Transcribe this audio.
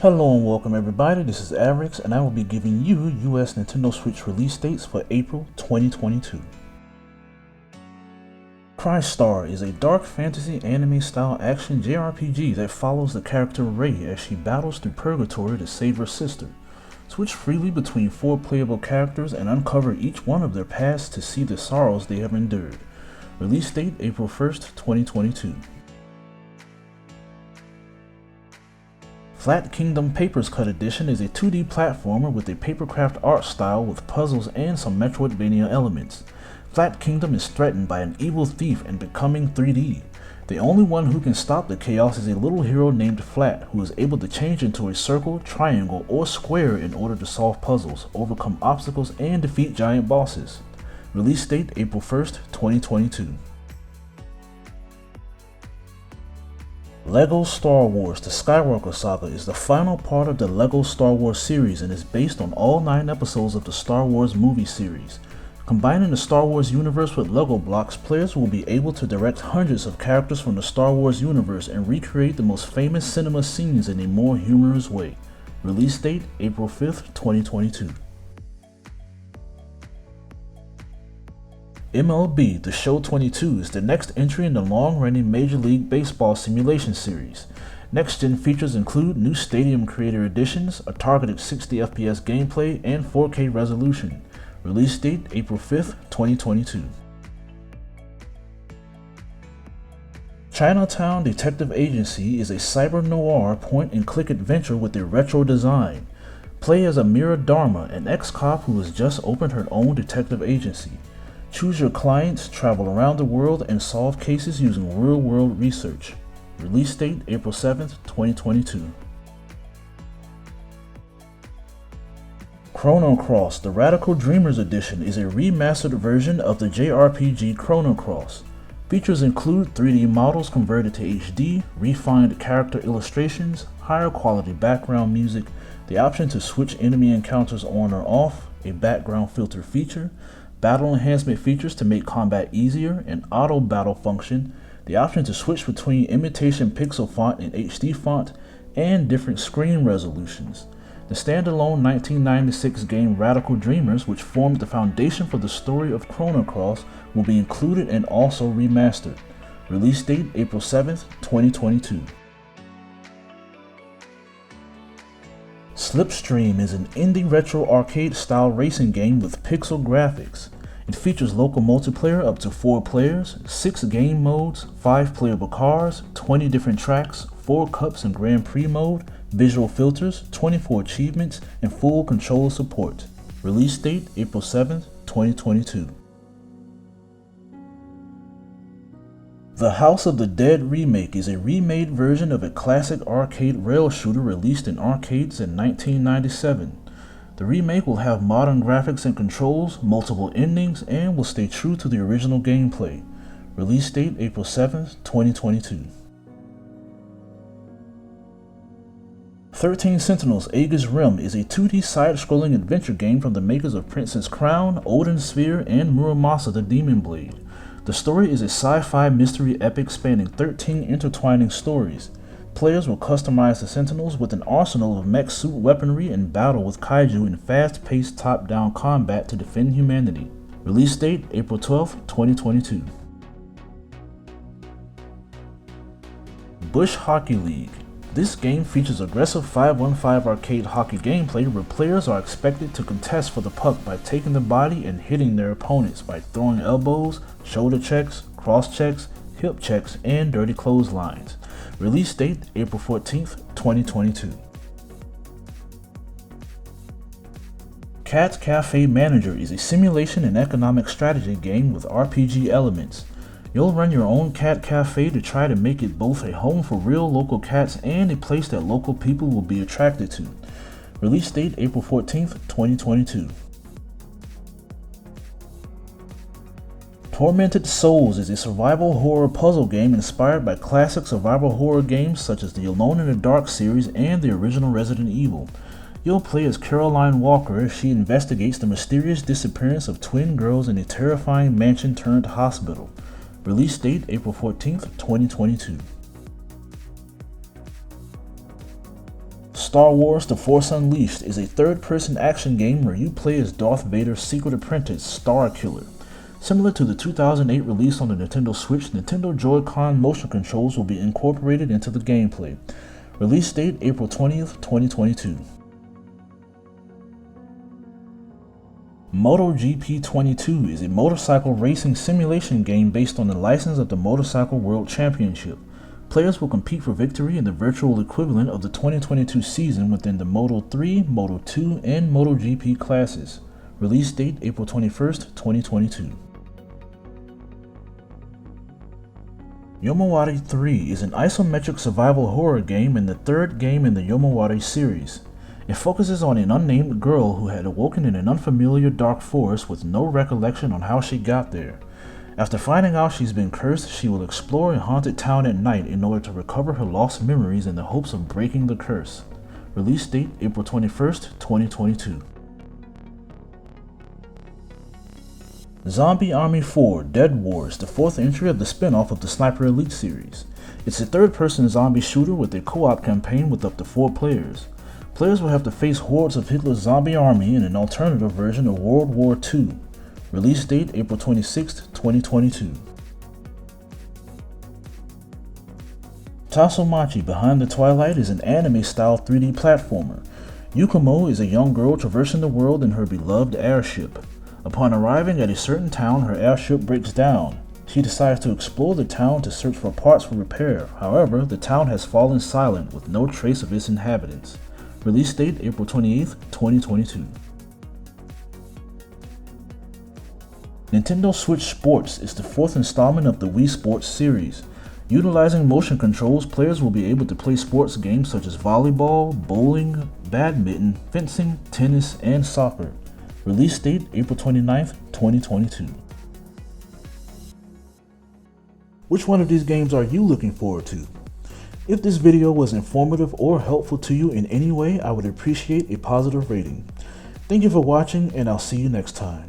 Hello and welcome everybody, this is averix and I will be giving you US Nintendo Switch release dates for April 2022. Crystar is a dark fantasy anime style action JRPG that follows the character Rei as she battles through purgatory to save her sister. Switch freely between 4 playable characters and uncover each one of their pasts to see the sorrows they have endured. Release date April 1st, 2022. Flat Kingdom Papers Cut Edition is a 2D platformer with a papercraft art style with puzzles and some Metroidvania elements. Flat Kingdom is threatened by an evil thief and becoming 3D. The only one who can stop the chaos is a little hero named Flat, who is able to change into a circle, triangle, or square in order to solve puzzles, overcome obstacles, and defeat giant bosses. Release date April 1st, 2022. LEGO Star Wars The Skywalker Saga is the final part of the LEGO Star Wars series and is based on all 9 episodes of the Star Wars movie series. Combining the Star Wars universe with LEGO blocks, players will be able to direct hundreds of characters from the Star Wars universe and recreate the most famous cinema scenes in a more humorous way. Release date April 5th, 2022. MLB The Show 22 is the next entry in the long-running Major League Baseball simulation series. Next-gen features include new Stadium Creator Editions, a targeted 60 FPS gameplay, and 4K resolution. Release date April 5th, 2022. Chinatown Detective Agency is a cyber-noir point-and-click adventure with a retro design. Play as Amira Dharma, an ex-cop who has just opened her own detective agency. Choose your clients, travel around the world, and solve cases using real-world research. Release date April 7th, 2022. Chrono Cross The Radical Dreamers Edition is a remastered version of the JRPG Chrono Cross. Features include 3D models converted to HD, refined character illustrations, higher quality background music, the option to switch enemy encounters on or off, a background filter feature, battle enhancement features to make combat easier, an auto battle function, the option to switch between imitation pixel font and HD font, and different screen resolutions. The standalone 1996 game Radical Dreamers, which formed the foundation for the story of Chrono Cross, will be included and also remastered. Release date April 7th, 2022. Slipstream is an indie retro arcade-style racing game with pixel graphics. It features local multiplayer up to 4 players, 6 game modes, 5 playable cars, 20 different tracks, 4 cups and Grand Prix mode, visual filters, 24 achievements, and full controller support. Release date April 7th, 2022. The House of the Dead Remake is a remade version of a classic arcade rail shooter released in arcades in 1997. The remake will have modern graphics and controls, multiple endings, and will stay true to the original gameplay. Release date April 7th, 2022. 13 Sentinels Aegis Rim is a 2D side-scrolling adventure game from the makers of Princess Crown, Odin Sphere, and Muramasa the Demon Blade. The story is a sci-fi mystery epic spanning 13 intertwining stories. Players will customize the Sentinels with an arsenal of mech suit weaponry and battle with kaiju in fast-paced top-down combat to defend humanity. Release date April 12, 2022. Bush Hockey League. This game features aggressive 5-on-5 arcade hockey gameplay where players are expected to contest for the puck by taking the body and hitting their opponents by throwing elbows, shoulder checks, cross checks, hip checks, and dirty clotheslines. Release date April 14th, 2022. Cat Cafe Manager is a simulation and economic strategy game with RPG elements. You'll run your own cat cafe to try to make it both a home for real local cats and a place that local people will be attracted to. Release date April 14th, 2022. Tormented Souls is a survival horror puzzle game inspired by classic survival horror games such as the Alone in the Dark series and the original Resident Evil. You'll play as Caroline Walker as she investigates the mysterious disappearance of twin girls in a terrifying mansion-turned-hospital. Release date April 14th, 2022. Star Wars The Force Unleashed is a third-person action game where you play as Darth Vader's secret apprentice, Star Killer. Similar to the 2008 release on the Nintendo Switch, Nintendo Joy-Con motion controls will be incorporated into the gameplay. Release date April 20th, 2022. MotoGP 22 is a motorcycle racing simulation game based on the license of the Motorcycle World Championship. Players will compete for victory in the virtual equivalent of the 2022 season within the Moto3, Moto2, and MotoGP classes. Release date April 21st, 2022. Yomawari 3 is an isometric survival horror game and the third game in the Yomawari series. It focuses on an unnamed girl who had awoken in an unfamiliar dark forest with no recollection on how she got there. After finding out she's been cursed, she will explore a haunted town at night in order to recover her lost memories in the hopes of breaking the curse. Release date April 21st, 2022. Zombie Army 4 Dead Wars, the fourth entry of the spin-off of the Sniper Elite series. It's a third-person zombie shooter with a co-op campaign with up to 4 players. Players will have to face hordes of Hitler's zombie army in an alternative version of World War II. Release date April 26, 2022. Tasomachi Behind the Twilight is an anime-style 3D platformer. Yukumo is a young girl traversing the world in her beloved airship. Upon arriving at a certain town, her airship breaks down. She decides to explore the town to search for parts for repair. However, the town has fallen silent with no trace of its inhabitants. Release date April 28, 2022. Nintendo Switch Sports is the fourth installment of the Wii Sports series. Utilizing motion controls, players will be able to play sports games such as volleyball, bowling, badminton, fencing, tennis, and soccer. Release date April 29th, 2022. Which one of these games are you looking forward to? If this video was informative or helpful to you in any way, I would appreciate a positive rating. Thank you for watching, and I'll see you next time.